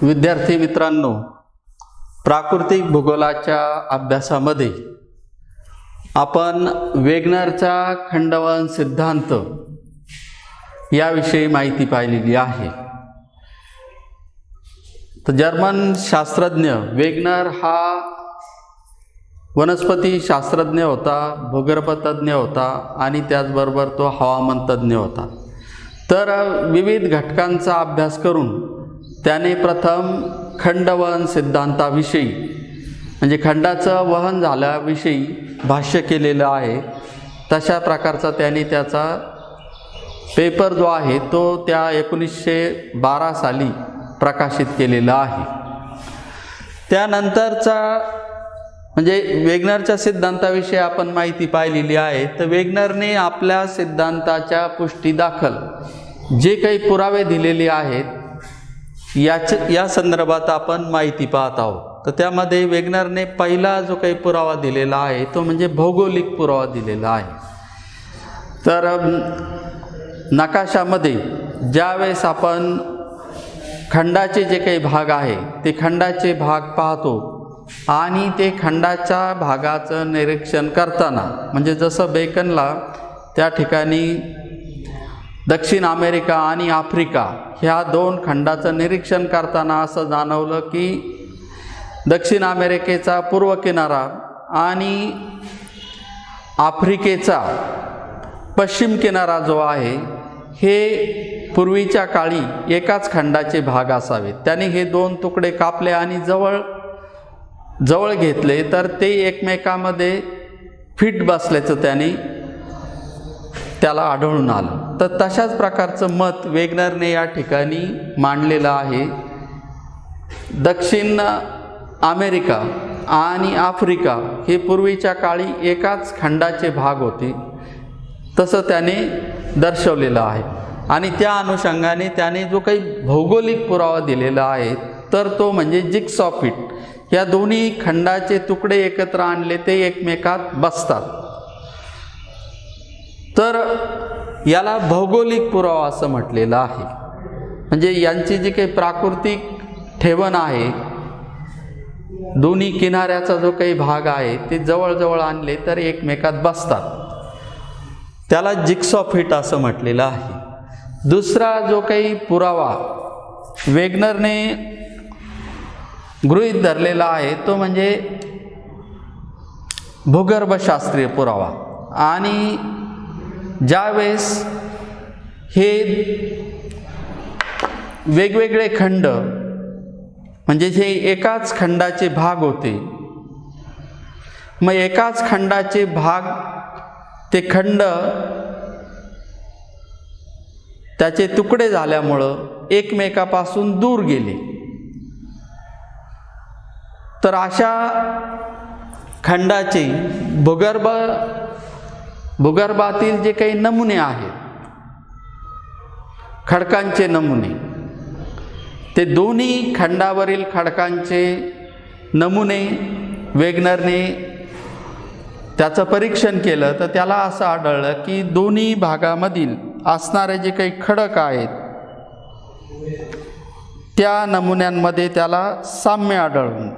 विद्यार्थी मित्रांनो, प्राकृतिक भूगोलाच्या अभ्यासामध्ये आपण वेगनरचा खंडवहन सिद्धांत याविषयी माहिती पाहिलेली आहे। तर जर्मन शास्त्रज्ञ वेगनर हा वनस्पती शास्त्रज्ञ होता, भूगर्भतज्ञ होता आणि त्याचबरोबर तो हवामान तज्ञ होता। तर विविध घटकांचा अभ्यास करून त्याने प्रथम खंडवहन सिद्धांताविषयी म्हणजे खंडाचं वहन झाल्याविषयी भाष्य केलेलं आहे। तशा प्रकारचा त्याने त्याचा पेपर जो आहे तो त्या 1912 साली प्रकाशित केलेला आहे। त्यानंतरचा म्हणजे वेगनरच्या सिद्धांताविषयी आपण माहिती पाहिलेली आहे। तर वेगनरने आपल्या सिद्धांताच्या पुष्टीदाखल जे काही पुरावे दिलेले आहेत या संदर्भात आपण माहिती पाहत आहोत। तर त्यामध्ये वेगनरने पहिला जो काही पुरावा दिलेला आहे तो म्हणजे भौगोलिक पुरावा दिलेला आहे। तर नकाशामध्ये ज्यावेळेस आपण खंडाचे जे काही भाग आहे ते खंडाचे भाग पाहतो आणि ते खंडाच्या भागाचं निरीक्षण करताना म्हणजे जसं बेकनला त्या ठिकाणी दक्षिण अमेरिका आणि आफ्रिका ह्या दोन खंडाचं निरीक्षण करताना असं जाणवलं की दक्षिण अमेरिकेचा पूर्व किनारा आणि आफ्रिकेचा पश्चिम किनारा जो आहे हे पूर्वीच्या काळी एकाच खंडाचे भाग असावेत। त्याने हे दोन तुकडे कापले आणि जवळ घेतले तर ते एकमेकांमध्ये फिट बसल्याचं त्याला आढळून आलं। तर तशाच प्रकारचं मत वेगनरने या ठिकाणी मांडलेलं आहे। दक्षिण अमेरिका आणि आफ्रिका हे पूर्वीच्या काळी एकाच खंडाचे भाग होते तसं त्याने दर्शवलेलं आहे। आणि त्या अनुषंगाने त्याने जो काही भौगोलिक पुरावा दिलेला आहे तर तो म्हणजे जिग्सॉ फिट। या दोन्ही खंडाचे तुकडे एकत्र आणले ते एकमेकात बसतात, तर याला भौगोलिक पुरावा असं म्हटलेलं आहे। म्हणजे यांची जी काही प्राकृतिक ठेवण आहे, दोन्ही किनाऱ्याचा जो काही भाग आहे ते जवळजवळ आणले तर एकमेकात बसतात, त्याला जिग्सॉ फिट असं म्हटलेलं आहे। दुसरा जो काही पुरावा वेगनरने गृहीत धरलेला आहे तो म्हणजे भूगर्भशास्त्रीय पुरावा। आणि ज्यावेळेस हे वेगवेगळे खंड म्हणजे हे एकाच खंडाचे भाग होते, मग एकाच खंडाचे भाग ते खंड त्याचे तुकडे झाल्यामुळं एकमेकापासून दूर गेले। तर अशा खंडाचे भूगर्भातील जे काही नमुने आहेत, खडकांचे नमुने, ते दोन्ही खंडावरील खडकांचे नमुने वेगनरने त्याचं परीक्षण केलं तर त्याला असं आढळलं की दोन्ही भागामधील असणारे जे काही खडक आहेत त्या नमुन्यांमध्ये त्याला साम्य आढळलं।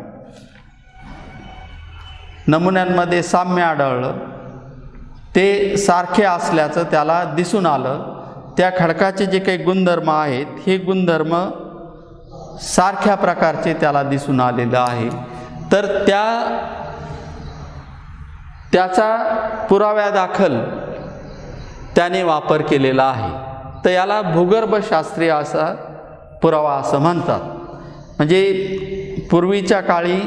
नमुन्यांमध्ये साम्य आढळलं, ते सारखे असल्याचं त्याला दिसून आलं। त्या खडकाचे जे काही गुणधर्म आहेत हे गुणधर्म सारख्या प्रकारचे त्याला दिसून आलेलं आहे। तर त्याचा पुराव्यादाखल त्याने वापर केलेला आहे। तर याला भूगर्भशास्त्रीय असा पुरावा असं म्हणतात। म्हणजे पूर्वीच्या काळी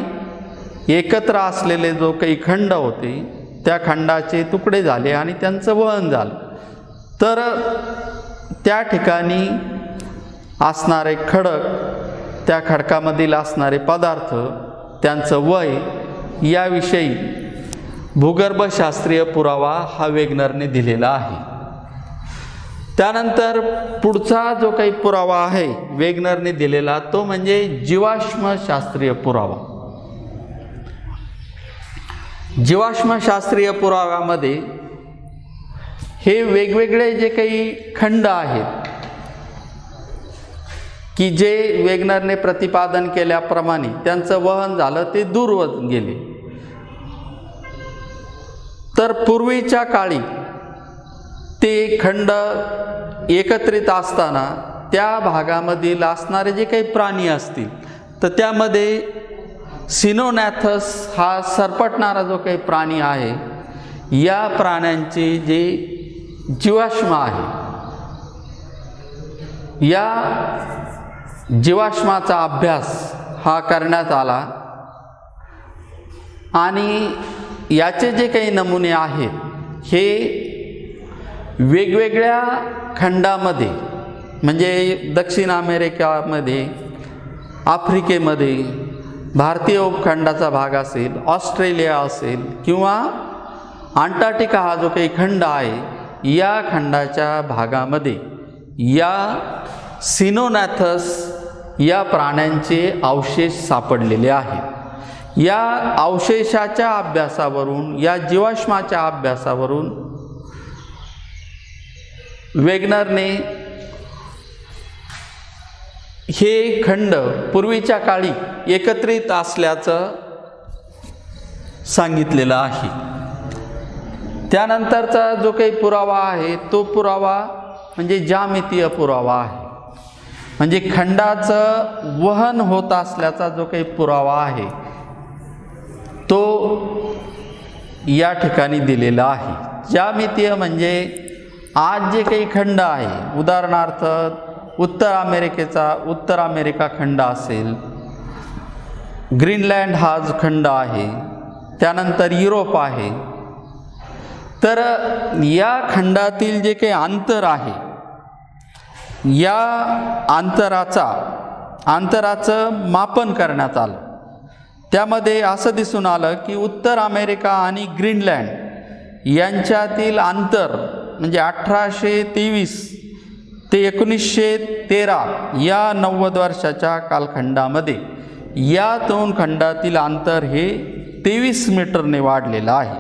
एकत्र असलेले जो काही खंड होते त्या खंडाचे तुकडे झाले आणि त्यांचं वहन झालं, तर त्या ठिकाणी असणारे खडक, त्या खडकामधील असणारे पदार्थ, त्यांचं वय याविषयी भूगर्भशास्त्रीय पुरावा हा वेगनरने दिलेला आहे। त्यानंतर पुढचा जो काही पुरावा आहे वेगनरने दिलेला तो म्हणजे जीवाश्मशास्त्रीय पुरावा। जीवाश्मशास्त्रीय पुराव्यामध्ये हे वेगवेगळे जे काही खंड आहेत की जे वेगनरने प्रतिपादन केल्याप्रमाणे त्यांचं वहन झालं ते दूर होत गेले. तर पूर्वीच्या काळी ते खंड एकत्रित असताना त्या भागामधील असणारे जे काही प्राणी असतील तर त्यामध्ये सिनोनॅथस हा सरपटणारा जो काही प्राणी आहे, या प्राण्यांचे जे जीवाश्म आहे, या जीवाश्माचा अभ्यास हा करण्यात आला आणि याचे जे काही नमुने आहेत हे वेगवेगळ्या खंडामध्ये म्हणजे दक्षिण अमेरिकेमध्ये, आफ्रिकेमध्ये, भारतीय उपखंडाचा भाग असेल, ऑस्ट्रेलिया असेल किंवा अंटार्क्टिका हा जो काही खंड आहे, या खंडाच्या भागामध्ये या सिनोनॅथस या प्राण्यांचे अवशेष सापडलेले आहेत. या अवशेषाच्या अभ्यासावरून, या जीवाश्माच्या अभ्यासावरून वेगनरने हे खंड पूर्वीच्या काळी एकत्रित असल्याचं सांगितलेलं आहे. त्यानंतरचा जो काही पुरावा आहे तो पुरावा म्हणजे ज्यामितीय पुरावा आहे. म्हणजे खंडाचं वहन होत असल्याचा जो काही पुरावा आहे तो या ठिकाणी दिलेला आहे. ज्यामितीय म्हणजे आज जे काही खंड आहे, उदाहरणार्थ उत्तर अमेरिका खंड असेल, ग्रीनलँड हा खंड आहे, त्यानंतर युरोप आहे. तर या खंडातील जे काही अंतर आहे, या अंतराचं मापन करण्यात आलं. त्यामध्ये असं दिसून आलं की उत्तर अमेरिका आणि ग्रीनलँड यांच्यातील अंतर म्हणजे 1823 ते 1913 या 90 वर्षाच्या कालखंडामध्ये या दोन खंडातील अंतर हे 23 मीटरने वाढलेलं आहे.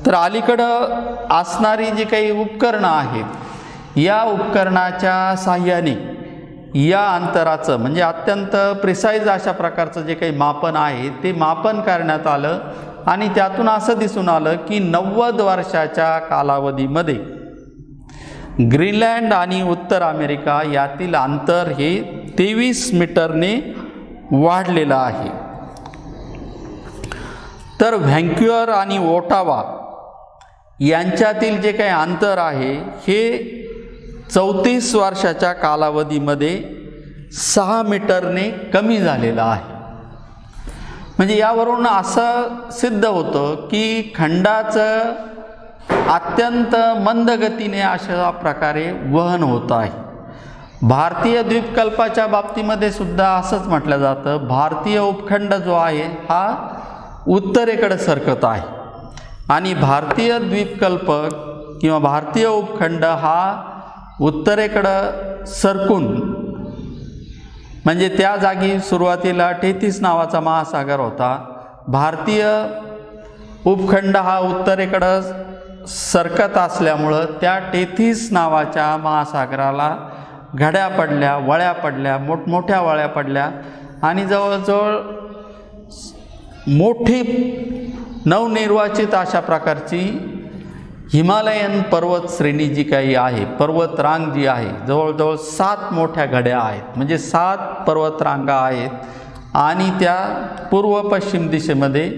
तर अलीकडं असणारी जी काही उपकरणं आहेत, या उपकरणाच्या साहाय्याने या अंतराचं म्हणजे अत्यंत प्रिसाईज अशा प्रकारचं जे काही मापन आहे ते मापन करण्यात आलं आणि त्यातून असं दिसून आलं की 90 वर्षाच्या कालावधीमध्ये ग्रीनलँड आणि उत्तर अमेरिका यातील अंतर हे 23 मीटरने वाढलेलं आहे. तर व्हँक्युअर आणि ओटावा यांच्यातील जे काही अंतर आहे हे 34 वर्षाच्या कालावधीमध्ये 6 मीटरने कमी झालेलं आहे. म्हणजे यावरून असं सिद्ध होतं की खंडाचं अत्यंत मंद गतीने अशा प्रकारे वहन होत आहे. भारतीय द्वीपकल्पाच्या बाबतीमध्ये सुद्धा असंच म्हटलं जातं, भारतीय उपखंड जो आहे हा उत्तरेकडे सरकत आहे आणि भारतीय द्वीपकल्प किंवा भारतीय उपखंड हा उत्तरेकडं सरकून म्हणजे त्या जागी सुरुवातीला टेथिस नावाचा महासागर होता. भारतीय उपखंड हा उत्तरेकडं सरकत असल्यामुळं त्या टेथिस नावाच्या महासागराला घड्या पडल्या, वळ्या पडल्या, मोठमोठ्या वळ्या पडल्या आणि जवळजवळ मोठी नवनिर्वाचित अशा प्रकारची हिमालयन पर्वत श्रेणी जी काही आहे, पर्वत रांग जी आहे, जवळजवळ 7 मोठ्या घड्या आहेत. म्हणजे 7 पर्वतरांगा आहेत आणि त्या पूर्व पश्चिम दिशेमध्ये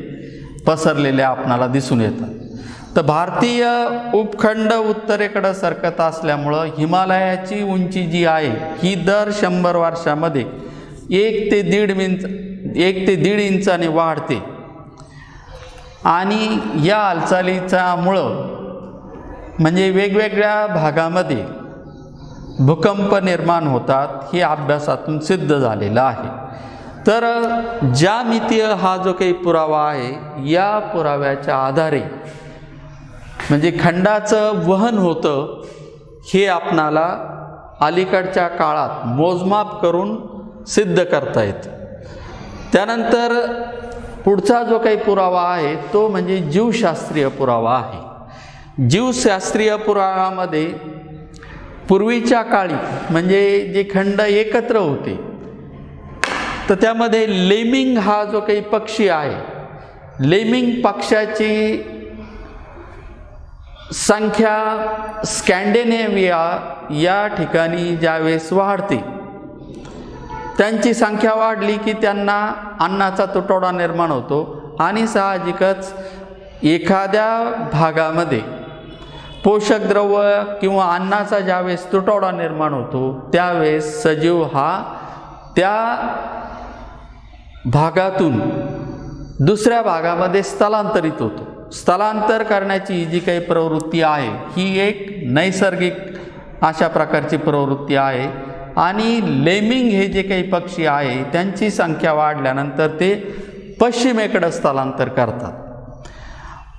पसरलेल्या आपणाला दिसून येतात. तर भारतीय उपखंड उत्तरेकडे सरकत असल्यामुळं हिमालयाची उंची जी आहे ही दर 100 वर्षामध्ये 1 ते 1.5 इंचाने वाढते आणि या हालचालीच्यामुळं म्हणजे वेगवेगळ्या भागामध्ये भूकंप निर्माण होतात, हे अभ्यासातून सिद्ध झालेलं आहे. तर ज्यामितीय हा जो काही पुरावा आहे, या पुराव्याच्या आधारे म्हणजे खंडाचं वहन होतं हे आपणाला अलीकडच्या काळात मोजमाप करून सिद्ध करता येतं. त्यानंतर पुढचा जो काही पुरावा आहे तो म्हणजे जीवशास्त्रीय पुरावा आहे. जीवशास्त्रीय पुराव्यामध्ये पूर्वीच्या काळी म्हणजे जे खंड एकत्र होते तर त्यामध्ये लेमिंग हा जो काही पक्षी आहे, लेमिंग पक्षाची संख्या स्कॅन्डिनेव्हिया या ठिकाणी ज्यावेळेस वाढते, त्यांची संख्या वाढली की त्यांना अन्नाचा तुटवडा निर्माण होतो आणि साहजिकच एखाद्या भागामध्ये पोषक द्रव्य किंवा अन्नाचा ज्यावेळेस तुटवडा निर्माण होतो त्यावेळेस सजीव हा त्या भागातून दुसऱ्या भागामध्ये स्थलांतरित होतो. स्थलांतर करण्याची ही जी काही प्रवृत्ती आहे ही एक नैसर्गिक अशा प्रकारची प्रवृत्ती आहे आणि लेमिंग हे जे काही पक्षी आहे त्यांची संख्या वाढल्यानंतर ते पश्चिमेकडे स्थलांतर करतात.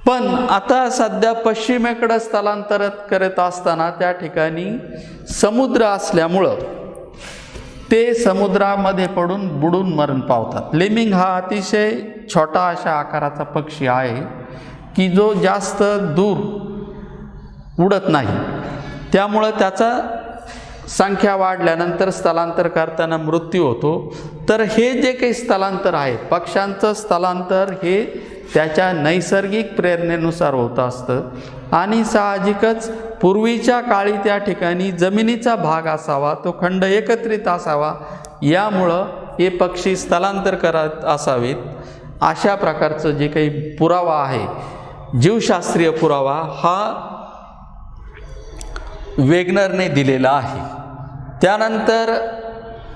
पण आता सध्या पश्चिमेकडे स्थलांतर करत असताना त्या ठिकाणी समुद्र असल्यामुळं ते समुद्रामध्ये पडून बुडून मरण पावतात. लेमिंग हा अतिशय छोटा अशा आकाराचा पक्षी आहे की जो जास्त दूर उडत नाही, त्यामुळं त्याचा संख्या वाढल्यानंतर स्थलांतर करताना मृत्यू होतो. तर हे जे काही स्थलांतर आहे, पक्ष्यांचं स्थलांतर हे त्याच्या नैसर्गिक प्रेरणेनुसार होत असतं आणि साहजिकच पूर्वीच्या काळी त्या ठिकाणी जमिनीचा भाग असावा, तो खंड एकत्रित असावा, यामुळं हे पक्षी स्थलांतर करत असावेत. अशा प्रकारचं जे काही पुरावा आहे, जीवशास्त्रीय पुरावा, हा वेगनरने दिलेला आहे. त्यानंतर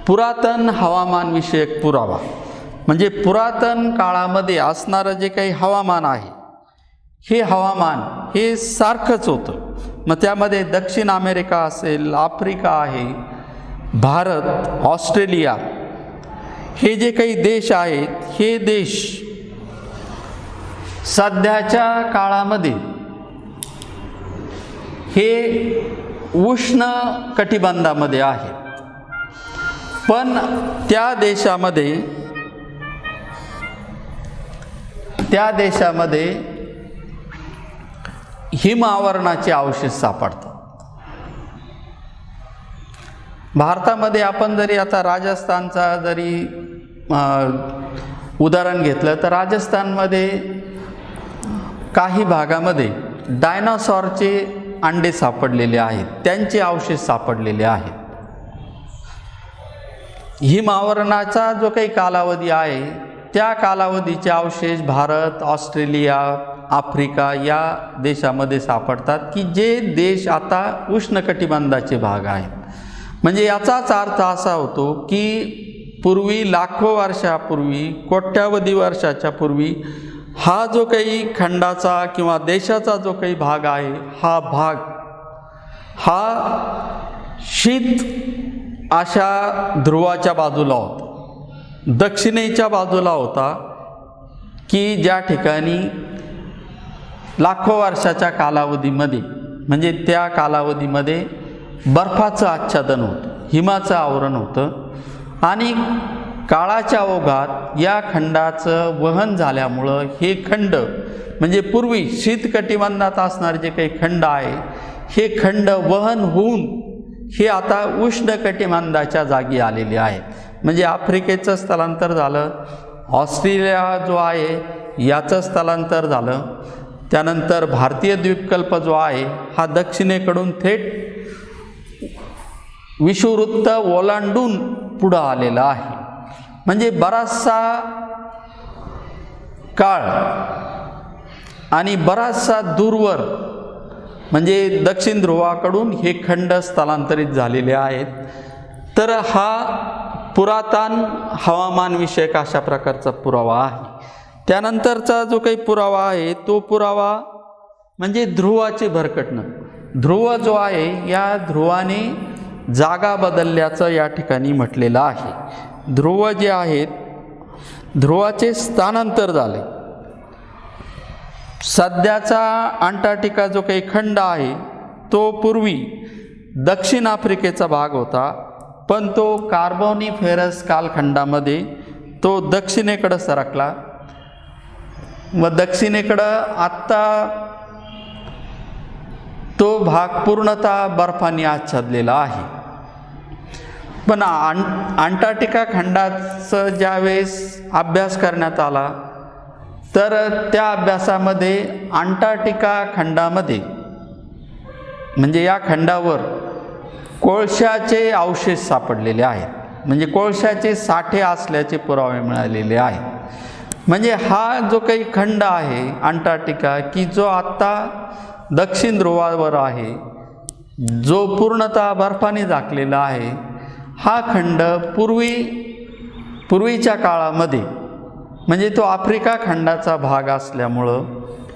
पुरातन हवामानविषयक पुरावा म्हणजे पुरातन काळामध्ये असणारं जे काही हवामान आहे हे हवामान हे सारखंच होतं. मग त्यामध्ये दक्षिण अमेरिका असेल, आफ्रिका आहे, भारत, ऑस्ट्रेलिया हे जे काही देश आहेत हे देश सध्याच्या काळामध्ये हे उष्ण कटिबंधामध्ये आहेत. पण त्या देशामध्ये हिम आवरणाचे अवशेष सापडतात. भारतामध्ये आपण जरी आता राजस्थानचा जरी उदाहरण घेतलं तर राजस्थानमध्ये काही भागामध्ये डायनासॉरचे अंडे सापडलेले आहेत, त्यांचे अवशेष सापडलेले आहेत. हिम आवरणाचा जो काही कालावधी आहे त्या कालावधीचे अवशेष भारत, ऑस्ट्रेलिया, आफ्रिका या देशामध्ये सापडतात की जे देश आता उष्णकटिबंधाचे भाग आहेत. म्हणजे याचाच अर्थ असा होतो की पूर्वी लाखो वर्षापूर्वी, कोट्यावधी वर्षाच्या पूर्वी हा जो काही खंडाचा किंवा देशाचा जो काही भाग आहे हा भाग हा शीत अशा ध्रुवाच्या बाजूला होता, दक्षिणेच्या बाजूला होता की ज्या ठिकाणी लाखो वर्षाच्या कालावधीमध्ये म्हणजे त्या कालावधीमध्ये बर्फाचं आच्छादन होतं, हिमाचं आवरण होतं आणि काळाच्या ओघात या खंडाचं वहन झाल्यामुळं हे खंड म्हणजे पूर्वी शीतकटिबंधात असणारे जे काही खंड आहे हे खंड वहन होऊन हे आता उष्ण कटिबंधाच्या जागी आलेले आहेत. म्हणजे आफ्रिकेचं स्थलांतर झालं, ऑस्ट्रेलिया जो आहे याचं स्थलांतर झालं, त्यानंतर भारतीय द्वीपकल्प जो आहे हा दक्षिणेकडून थेट विषुववृत्त ओलांडून पुढं आलेला आहे. म्हणजे बराचसा काळ आणि बराचसा दूरवर म्हणजे दक्षिण ध्रुवाकडून हे खंड स्थलांतरित झालेले आहेत. तर हा पुरातन हवामानविषयक अशा प्रकारचा पुरावा आहे. त्यानंतरचा जो काही पुरावा आहे तो पुरावा म्हणजे ध्रुवाचे भरकटणं. ध्रुव जो आहे या ध्रुवाने जागा बदलल्याचं या ठिकाणी म्हटलेलं आहे. ध्रुव जे आहेत ध्रुवाचे स्थानांतर झाले. सध्याचा अंटार्क्टिका जो काही खंड आहे तो पूर्वी दक्षिण आफ्रिकेचा भाग होता, पण तो कार्बोनिफेरस कालखंडामध्ये तो दक्षिणेकडं सरकला व दक्षिणेकडं आत्ता तो भाग पूर्णतः बर्फाने आच्छादलेला आहे. पण अंटार्क्टिका खंडाचा ज्यावेळेस अभ्यास करण्यात आला तर त्या अभ्यासामध्ये अंटार्क्टिका खंडामध्ये म्हणजे या खंडावर कोळशाचे अवशेष सापडलेले आहेत, म्हणजे कोळशाचे साठे असल्याचे पुरावे मिळालेले आहेत. म्हणजे हा जो काही खंड आहे अंटार्क्टिका की जो आत्ता दक्षिण ध्रुवावर आहे, जो पूर्णतः बर्फाने झाकलेला आहे, हा खंड पूर्वीच्या काळामध्ये म्हणजे तो आफ्रिका खंडाचा भाग असल्यामुळं,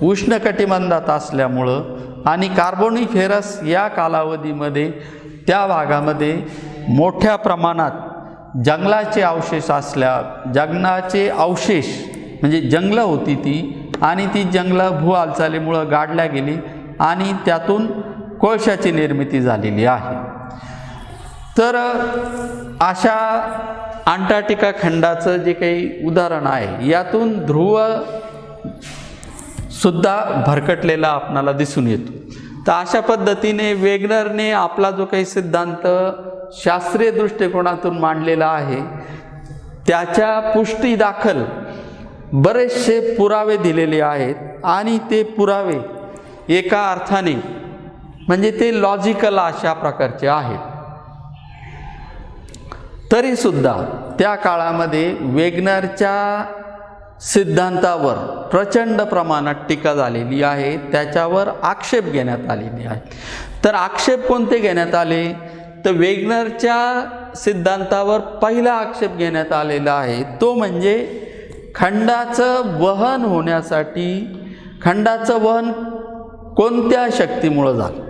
उष्णकटिबंधात असल्यामुळं आणि कार्बोनिफेरस या कालावधीमध्ये त्या भागामध्ये मोठ्या प्रमाणात जंगलाचे अवशेष म्हणजे जंगलं होती ती, आणि ती जंगलं भू हालचालीमुळं गाडल्या गेली आणि त्यातून कोळशाची निर्मिती झालेली आहे. तर अशा अंटार्क्टिका खंडाचं जे काही उदाहरण आहे यातून ध्रुव सुद्धा भरकटलेला आपणाला दिसून येतो. तर अशा पद्धतीने वेगनरने आपला जो काही सिद्धांत शास्त्रीय दृष्टिकोनातून मांडलेला आहे त्याच्या पुष्टीदाखल बरेचसे पुरावे दिलेले आहेत आणि ते पुरावे एका अर्थाने म्हणजे ते लॉजिकल अशा प्रकारचे आहेत. तरीसुद्धा त्या काळामध्ये वेगनरच्या सिद्धांतावर प्रचंड प्रमाणात टीका झालेली आहे, त्याच्यावर आक्षेप घेण्यात आलेले आहे. तर आक्षेप कोणते घेण्यात आले तर वेगनरच्या सिद्धांतावर पहिला आक्षेप घेण्यात आलेला आहे तो म्हणजे खंडाचं वहन होण्यासाठी खंडाचं वहन कोणत्या शक्तीमुळे झालं,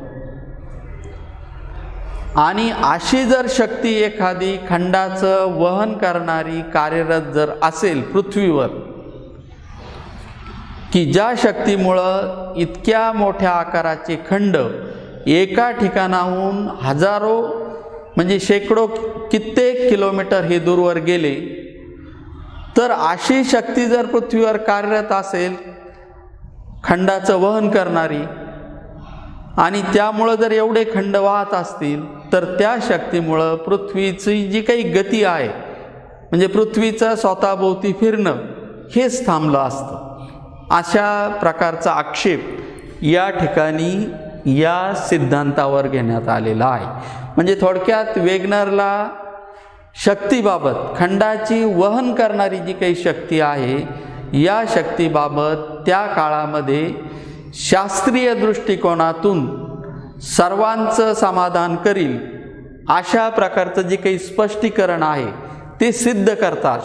आणि अशी जर शक्ती एखादी खंडाचं वहन करणारी कार्यरत जर असेल पृथ्वीवर की ज्या शक्तीमुळं इतक्या मोठ्या आकाराचे खंड एका ठिकाणाहून हजारो म्हणजे शेकडो कित्येक किलोमीटर हे दूरवर गेले, तर अशी शक्ती जर पृथ्वीवर कार्यरत असेल खंडाचं वहन करणारी आणि त्यामुळं जर एवढे खंड वाहत असतील तर त्या शक्तीमुळं पृथ्वीची जी काही गती आहे म्हणजे पृथ्वीचं स्वतःभोवती फिरणं हेच थांबलं असतं. अशा प्रकारचा आक्षेप या ठिकाणी या सिद्धांतावर घेण्यात आलेला आहे. म्हणजे थोडक्यात वेगनरला शक्तीबाबत खंडाची वहन करणारी जी काही शक्ती आहे या शक्तीबाबत त्या काळामध्ये शास्त्रीय दृष्टिकोनातून सर्वांचं समाधान करील अशा प्रकारचं जे काही स्पष्टीकरण आहे ते सिद्ध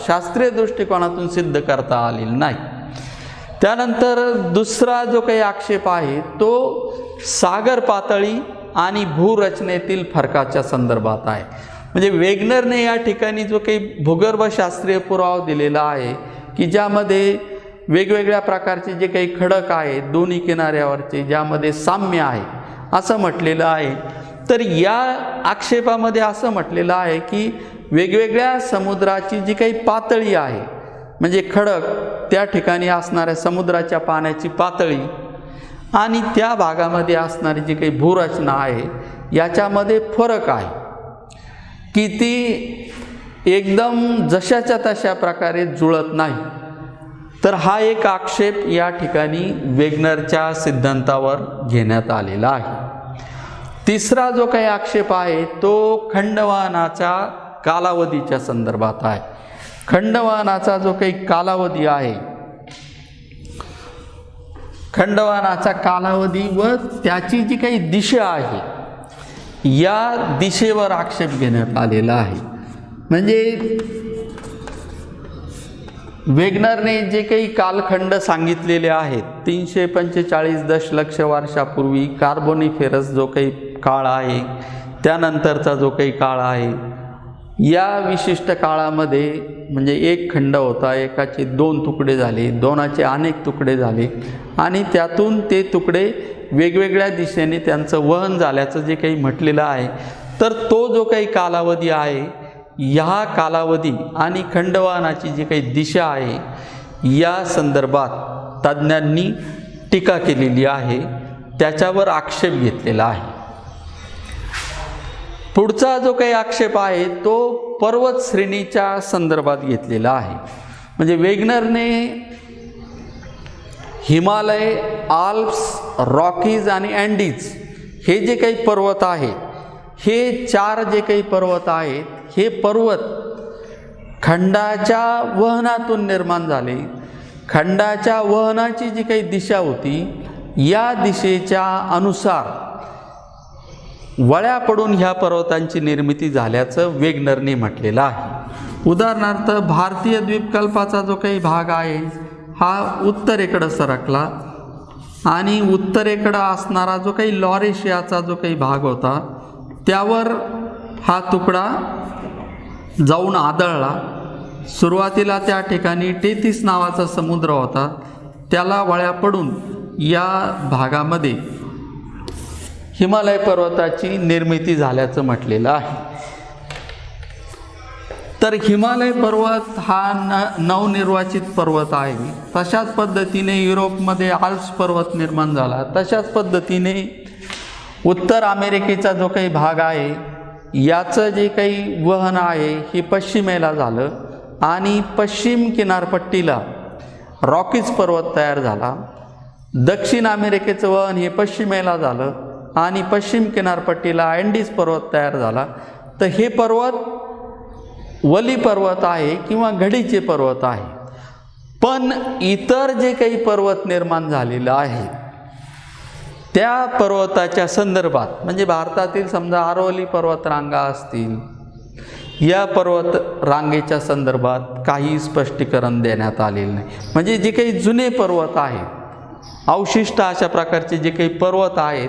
शास्त्रीय दृष्टिकोनातून सिद्ध करता आलेलं नाही. त्यानंतर दुसरा जो काही आक्षेप आहे तो सागर पातळी आणि भूरचनेतील फरकाच्या संदर्भात आहे. म्हणजे वेगनरने या ठिकाणी जो काही भूगर्भशास्त्रीय पुरावा दिलेला आहे की ज्यामध्ये वेगवेगळ्या प्रकारचे जे काही खडक आहेत दोन्ही किनाऱ्यावरचे ज्यामध्ये साम्य आहे असं म्हटलेलं आहे. तर या आक्षेपामध्ये असं म्हटलेलं आहे की वेगवेगळ्या समुद्राची जी काही पातळी आहे म्हणजे खडक त्या ठिकाणी असणाऱ्या समुद्राच्या पाण्याची पातळी आणि त्या भागामध्ये असणारी जी काही भूरचना आहे याच्यामध्ये फरक आहे की ती एकदम जशाच्या तशा प्रकारे जुळत नाही. तर हा एक आक्षेप या ठिकाणी वेगनरच्या सिद्धांतावर घेण्यात आलेला आहे. तिसरा जो काही आक्षेप आहे तो खंडवहनाच्या कालावधीच्या संदर्भात आहे. खंडवहनाचा जो काही कालावधी आहे खंडवहनाचा कालावधी व त्याची जी काही दिशा आहे या दिशेवर आक्षेप घेण्यात आलेला आहे. म्हणजे वेगनरने जे काही कालखंड सांगितलेले आहेत 345 दशलक्ष वर्षापूर्वी कार्बोनिफेरस जो काही काळ आहे त्यानंतरचा जो काही काळ आहे या विशिष्ट काळामध्ये म्हणजे एक खंड होता, एकाचे 2 तुकडे झाले, दोनाचे अनेक तुकडे झाले आणि त्यातून ते तुकडे वेगवेगळ्या दिशेने त्यांचं वहन झाल्याचं जे काही म्हटलेलं आहे. तर तो जो काही कालावधी आहे ह्या कालावधी आणि खंडवहनाची जी काही दिशा आहे या संदर्भात तज्ज्ञांनी टीका केलेली आहे त्याच्यावर आक्षेप घेतलेला आहे. पुढचा जो काही आक्षेप आहे तो पर्वत श्रेणीच्या संदर्भात घेतलेला आहे. म्हणजे वेगनरने हिमालय, आल्प्स, रॉकीज आणि अँडीज हे जे काही पर्वत आहेत, हे 4 जे काही पर्वत आहेत, हे पर्वत खंडाच्या वहनातून निर्माण झाले. खंडाच्या वहनाची जी काही दिशा होती, या दिशेच्या अनुसार वळ्या पडून ह्या पर्वतांची निर्मिती झाल्याचं वेगनरने म्हटलेलं आहे. उदाहरणार्थ भारतीय द्वीपकल्पाचा जो काही भाग आहे हा उत्तरेकडं सरकला आणि उत्तरेकडं असणारा जो काही लॉरेशियाचा जो काही भाग होता त्यावर हा तुकडा जाऊन आदळला. सुरुवातीला त्या ठिकाणी टेथिस नावाचा समुद्र होता, त्याला वळ्या पडून या भागामध्ये हिमालय पर्वताची निर्मिती झाल्याचं म्हटलेलं आहे. तर हिमालय पर्वत हा नवनिर्वाचित पर्वत आहे. तशाच पद्धतीने युरोपमध्ये आल्प्स पर्वत निर्माण झाला. तशाच पद्धतीने उत्तर अमेरिकेचा जो काही भाग आहे याचं जे काही वहन आहे हे पश्चिमेला झालं आणि पश्चिम किनारपट्टीला रॉकीज पर्वत तयार झाला. दक्षिण अमेरिकेचं वहन हे पश्चिमेला झालं आणि पश्चिम किनारपट्टीला अँडीज पर्वत तयार झाला. तर हे पर्वत वली पर्वत आहे किंवा घडीचे पर्वत आहे. पण इतर जे काही पर्वत निर्माण झालेलं आहे त्या पर्वताच्या संदर्भात, म्हणजे भारतातील समजा अरवली पर्वतरांगा असतील, या पर्वत रांगेच्या संदर्भात काही स्पष्टीकरण देण्यात आलेलं नाही. म्हणजे जे काही जुने पर्वत आहेत, अवशिष्ट अशा प्रकारचे जे काही पर्वत आहेत,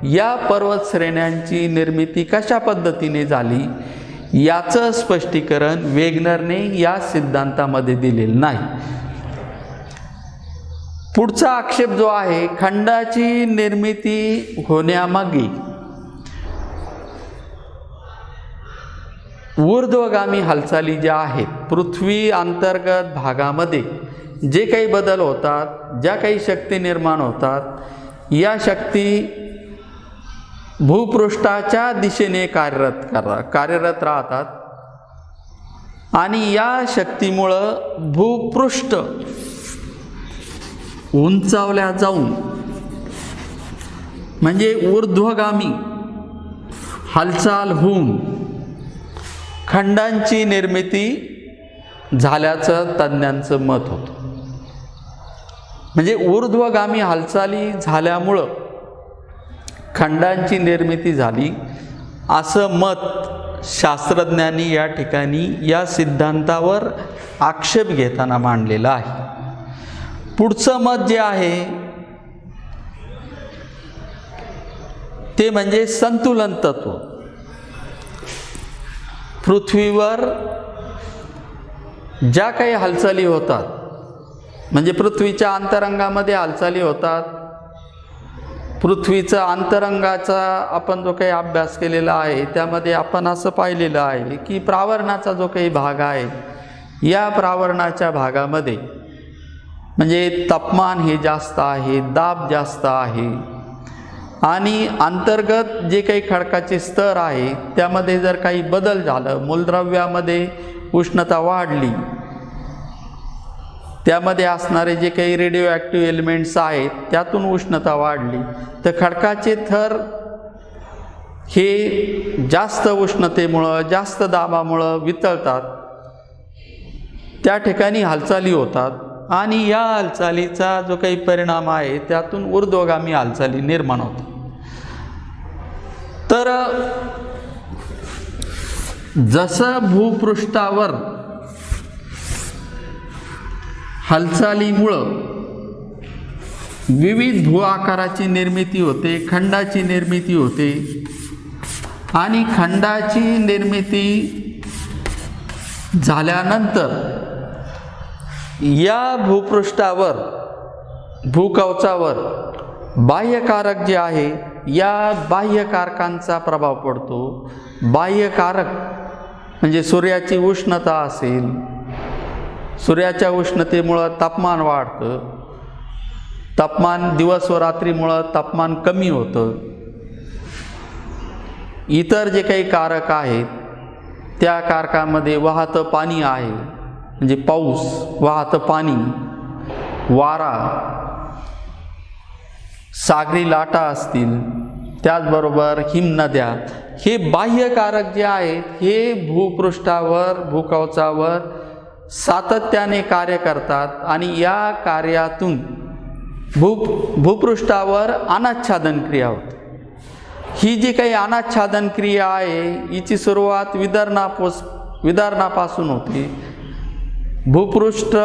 या पर्वत श्रेण्यांची निर्मिती कशा पद्धतीने झाली याचं स्पष्टीकरण वेगनरने या सिद्धांतामध्ये दिलेलं नाही. पुढचा आक्षेप जो आहे, खंडाची निर्मिती होण्यामागे ऊर्ध्वगामी हालचाली ज्या आहेत, पृथ्वी अंतर्गत भागामध्ये जे काही बदल होतात, ज्या काही शक्ती निर्माण होतात, या शक्ती भूपृष्ठाच्या दिशेने कार्यरत राहतात आणि या शक्तीमुळं भूपृष्ठ उंचावल्या जाऊन म्हणजे ऊर्ध्वगामी हालचाल होऊन खंडांची निर्मिती झाल्याचं तज्ज्ञांचं मत होतं. म्हणजे ऊर्ध्वगामी हालचाली झाल्यामुळं खंडांची निर्मिती झाली असं मत शास्त्रज्ञांनी या ठिकाणी या सिद्धांतावर आक्षेप घेताना मांडलेला आहे. पुढचं मत जे आहे ते म्हणजे संतुलन तत्व. पृथ्वीवर ज्या काही हालचाली होतात, म्हणजे पृथ्वीच्या अंतरंगामध्ये हालचाली होतात, पृथ्वीचा अंतरंगाचा आपण जो काही अभ्यास केलेला आहे त्यामध्ये आपण असं पाहिलेलं आहे की प्रावरणाचा जो काही भाग आहे, या प्रावरणाच्या भागामध्ये म्हणजे तापमान हे जास्त आहे, दाब जास्त आहे आणि अंतर्गत जे काही खडकाचे स्तर आहे त्यामध्ये जर काही बदल झालं, मूलद्रव्यामध्ये उष्णता वाढली, त्यामध्ये असणारे जे काही रेडिओ ॲक्टिव्ह एलिमेंट्स आहेत त्यातून उष्णता वाढली, तर खडकाचे थर हे जास्त उष्णतेमुळं, जास्त दाबामुळं वितळतात, त्या ठिकाणी हालचाली होतात आणि या हालचालीचा जो काही परिणाम आहे त्यातून ऊर्ध्वगामी हालचाली निर्माण होतात. तर जसं भूपृष्ठावर हालचालीमुळं विविध भू आकाराची निर्मिती होते, खंडाची निर्मिती होते आणि खंडाची निर्मिती झाल्यानंतर या भूपृष्ठावर, भूकवचावर बाह्यकारक जे आहे, या बाह्यकारकांचा प्रभाव पडतो. बाह्यकारक म्हणजे सूर्याची उष्णता असेल, सूर्याच्या उष्णतेमुळं तापमान वाढतं, तापमान दिवस व रात्रीमुळं तापमान कमी होतं. इतर जे काही कारक आहेत त्या कारकामध्ये वाहतं पाणी आहे, म्हणजे पाऊस, वाहतं पाणी, वारा, सागरी लाटा असतील, त्याचबरोबर हिमनद्या, हे बाह्य कारक जे आहेत हे भूपृष्ठावर, भूकवचावर सातत्याने कार्य करतात आणि या कार्यातून भूपृष्ठावर अनाच्छादन क्रिया होते. ही जी काही अनाच्छादन क्रिया आहे हिची सुरुवात विदर्णापासून होते. भूपृष्ठ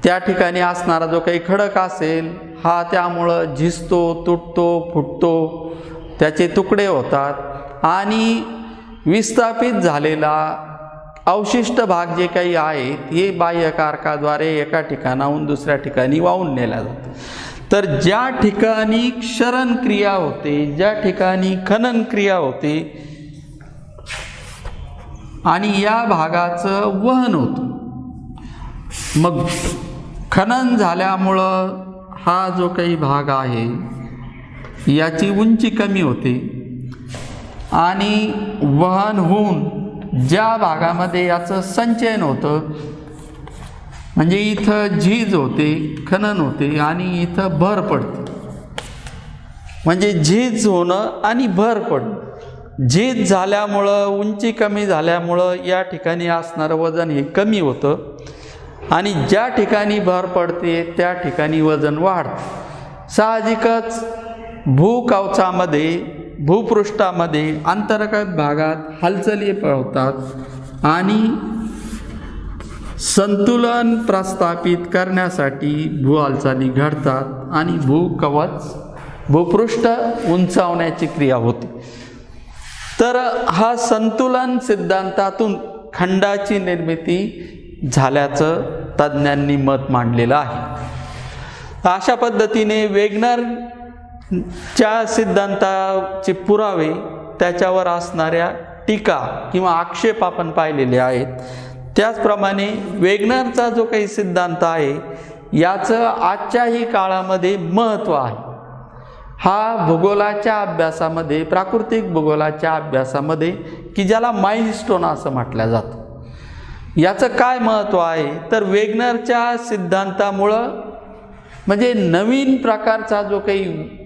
त्या ठिकाणी असणारा जो काही खडक असेल हा त्यामुळं झिजतो, तुटतो, फुटतो, त्याचे तुकडे होतात आणि विस्थापित झालेला अवशिष्ट भाग जे काही आहेत हे बाह्यकारकाद्वारे एका ठिकाणाहून दुसऱ्या ठिकाणी वाहून नेला जातो. तर ज्या ठिकाणी क्षरण क्रिया होते, ज्या ठिकाणी खनन क्रिया होते आणि या भागाचं वहन होतं, मग खनन झाल्यामुळं हा जो काही भाग आहे याची उंची कमी होते आणि वहन होऊन ज्या भागामध्ये याचं संचयन होतं, म्हणजे इथं झीज होते, खनन होते आणि इथं भर पडते. म्हणजे झीज होणं आणि भर पडणं. झीज झाल्यामुळं, उंची कमी झाल्यामुळं या ठिकाणी असणारं वजन हे कमी होतं आणि ज्या ठिकाणी भर पडते त्या ठिकाणी वजन वाढतं. साहजिकच भूकवचामध्ये, भूपृष्ठामध्ये अंतर्गत भागात हालचाली होतात आणि संतुलन प्रस्थापित करण्यासाठी भू हालचाली घडतात आणि भूकवच, भूपृष्ठ उंचावण्याची क्रिया होते. तर हा संतुलन सिद्धांतातून खंडाची निर्मिती झाल्याचं तज्ज्ञांनी मत मांडलेलं आहे. अशा पद्धतीने वेगनरच्या सिद्धांताचे पुरावे, त्याच्यावर असणाऱ्या टीका किंवा आक्षेप आपण पाहिलेले आहेत. त्याचप्रमाणे वेगनरचा जो काही सिद्धांत आहे याचं आजच्याही काळामध्ये महत्त्व आहे. हा भूगोलाच्या अभ्यासामध्ये, प्राकृतिक भूगोलाच्या अभ्यासामध्ये, की ज्याला माइलस्टोन असं म्हटलं जातं, याचं काय महत्त्व आहे तर वेगनरच्या सिद्धांतामुळं म्हणजे नवीन प्रकारचा जो काही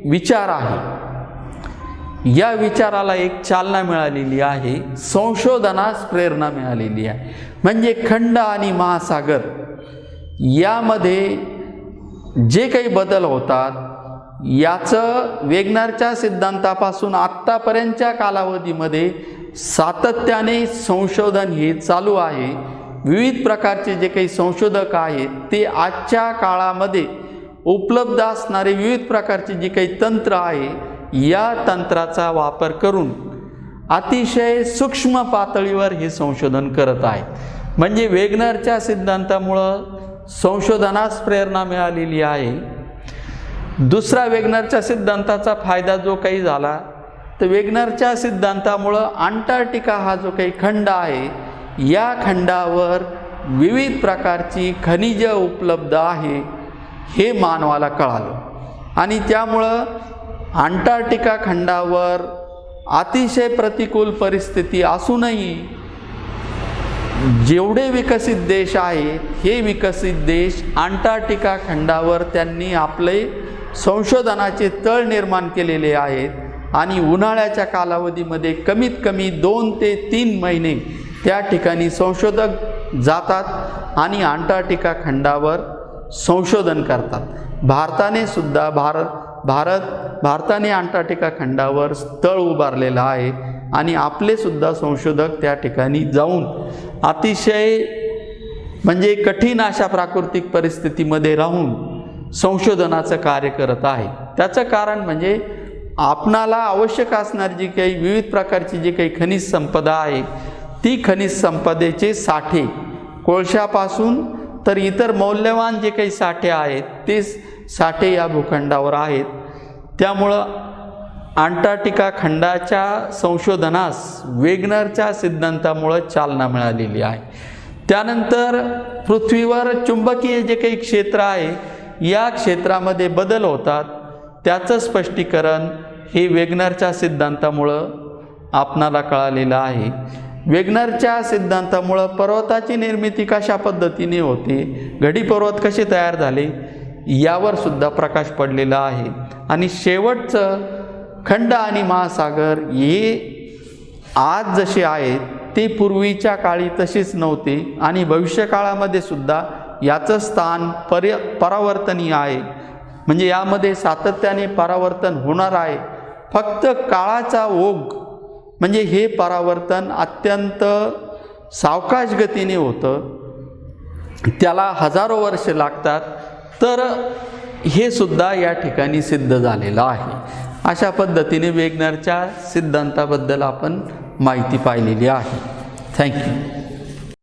विचार आहे या विचाराला एक चालना मिळालेली आहे, संशोधनास प्रेरणा मिळालेली आहे. म्हणजे खंड आणि महासागर यामध्ये जे काही बदल होतात याचं वेगनरच्या सिद्धांतापासून आत्तापर्यंतच्या कालावधीमध्ये सातत्याने संशोधन हे चालू आहे. विविध प्रकारचे जे काही संशोधक आहेत ते आजच्या काळामध्ये उपलब्ध असणारे विविध प्रकारचे जे काही तंत्र आहे या तंत्राचा वापर करून अतिशय सूक्ष्म पातळीवर हे संशोधन करत आहे. म्हणजे वेगनरच्या सिद्धांतामुळं संशोधनास प्रेरणा मिळालेली आहे. दुसरा वेगनरच्या सिद्धांताचा फायदा जो काही झाला तर वेगनरच्या सिद्धांतामुळं अंटार्क्टिका हा जो काही खंड आहे या खंडावर विविध प्रकारची खनिजं उपलब्ध आहे हे मानवाला कळालं आणि त्यामुळं अंटार्क्टिका खंडावर अतिशय प्रतिकूल परिस्थिती असूनही जेवढे विकसित देश आहेत हे विकसित देश अंटार्क्टिका खंडावर त्यांनी आपले संशोधनाचे तळ निर्माण केलेले आहेत आणि उन्हाळ्याच्या कालावधीमध्ये कमीत कमी 2 ते 3 महिने त्या ठिकाणी संशोधक जातात आणि अंटार्क्टिका खंडावर संशोधन करतात. भारताने सुद्धा भारताने अंटार्क्टिका खंडावर तळ उभारलेला आहे आणि आपले सुद्धा संशोधक त्या ठिकाणी जाऊन अतिशय म्हणजे कठीण अशा प्राकृतिक परिस्थितीमध्ये राहून संशोधनाचं कार्य करत आहे. त्याचं कारण म्हणजे आपणाला आवश्यक असणारी जी काही विविध प्रकारची जी काही खनिज संपदा आहे ती खनिज संपदेचे साठे कोळशापासून तर इतर मौल्यवान जे काही साठे आहेत ते साठे या भूखंडावर आहेत. त्यामुळं अंटार्क्टिका खंडाच्या संशोधनास वेगनरच्या सिद्धांतामुळं चालना मिळालेली आहे. त्यानंतर पृथ्वीवर चुंबकीय जे काही क्षेत्र आहे या क्षेत्रामध्ये बदल होतात, त्याचं स्पष्टीकरण हे वेगनरच्या सिद्धांतामुळं आपणाला कळालेलं आहे. वेगनरच्या सिद्धांतामुळं पर्वताची निर्मिती कशा पद्धतीने होते, घडी पर्वत कसे तयार झाले यावर सुद्धा प्रकाश पडलेला आहे. आणि शेवटचं खंड आणि महासागर हे आज जसे आहेत ते पूर्वीच्या काळी तसेच नव्हते आणि भविष्यकाळामध्ये सुद्धा याचं स्थान परावर्तनीय आहे. म्हणजे यामध्ये सातत्याने परावर्तन होणार आहे. फक्त काळाचा ओघ म्हणजे हे परावर्तन अत्यंत सावकाश गतीने होतं, त्याला हजारो वर्ष लागतात. तर हे सुद्धा या ठिकाणी सिद्ध झालेलं आहे. अशा पद्धतीने वेगनरच्या सिद्धांताबद्दल आपण माहिती पाहिलेली आहे. थँक्यू.